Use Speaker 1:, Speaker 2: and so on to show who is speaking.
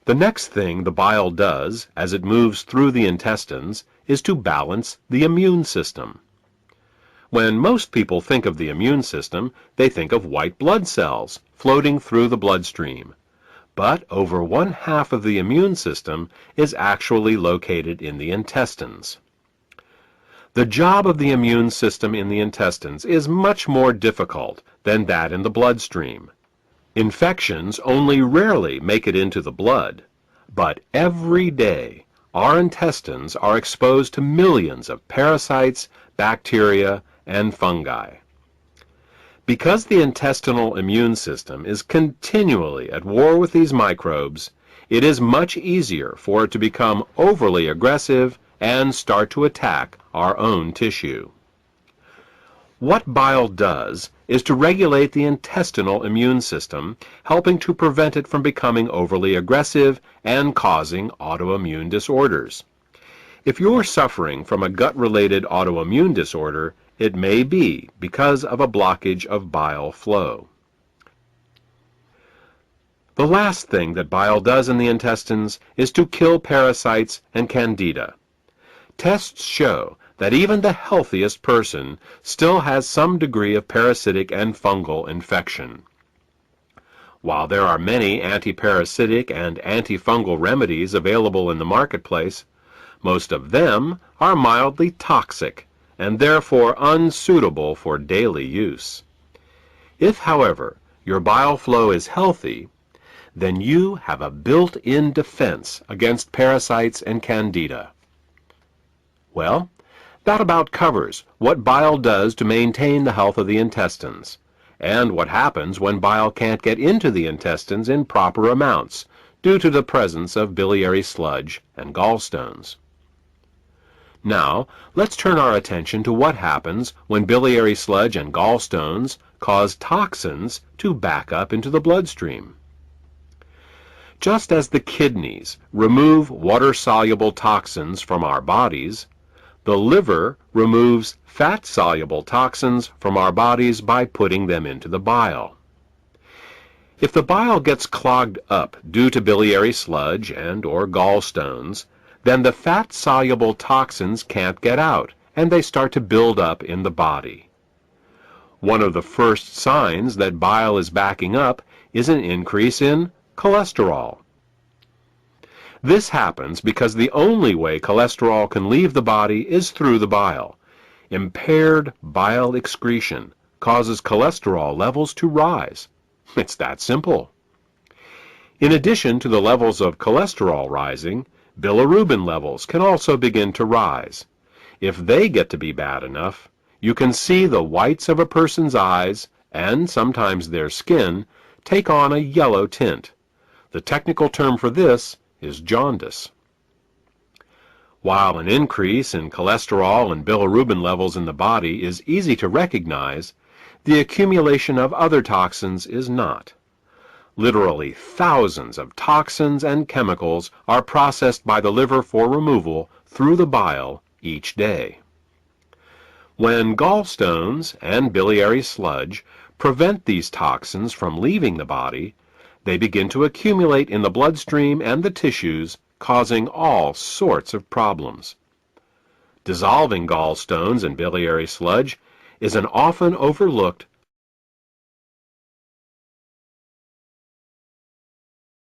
Speaker 1: The next thing the bile does as it moves through the intestines is to balance the immune system. When most people think of the immune system, they think of white blood cells floating through the bloodstream. But over 1/2 of the immune system is actually located in the intestines. The job of the immune system in the intestines is much more difficult than that in the bloodstream. Infections only rarely make it into the blood, but every day our intestines are exposed to millions of parasites, bacteria, and fungi. Because the intestinal immune system is continually at war with these microbes, it is much easier for it to become overly aggressive and start to attack our own tissue. What bile does is to regulate the intestinal immune system, helping to prevent it from becoming overly aggressive and causing autoimmune disorders. If you're suffering from a gut-related autoimmune disorder, it may be because of a blockage of bile flow. The last thing that bile does in the intestines is to kill parasites and candida. Tests show that even the healthiest person still has some degree of parasitic and fungal infection. While there are many antiparasitic and antifungal remedies available in the marketplace, most of them are mildly toxic and therefore unsuitable for daily use. If, however, your bile flow is healthy, then you have a built-in defense against parasites and candida. Well, that about covers what bile does to maintain the health of the intestines, and what happens when bile can't get into the intestines in proper amounts due to the presence of biliary sludge and gallstones. Now, let's turn our attention to what happens when biliary sludge and gallstones cause toxins to back up into the bloodstream. Just as the kidneys remove water-soluble toxins from our bodies, the liver removes fat-soluble toxins from our bodies by putting them into the bile. If the bile gets clogged up due to biliary sludge and/or gallstones, then the fat-soluble toxins can't get out, and they start to build up in the body. One of the first signs that bile is backing up is an increase in cholesterol. This happens because the only way cholesterol can leave the body is through the bile. Impaired bile excretion causes cholesterol levels to rise. It's that simple. In addition to the levels of cholesterol rising, bilirubin levels can also begin to rise. If they get to be bad enough, you can see the whites of a person's eyes, and sometimes their skin, take on a yellow tint. The technical term for this is jaundice. While an increase in cholesterol and bilirubin levels in the body is easy to recognize, the accumulation of other toxins is not. Literally thousands of toxins and chemicals are processed by the liver for removal through the bile each day. When gallstones and biliary sludge prevent these toxins from leaving the body, they begin to accumulate in the bloodstream and the tissues, causing all sorts of problems. Dissolving gallstones and biliary sludge is an often overlooked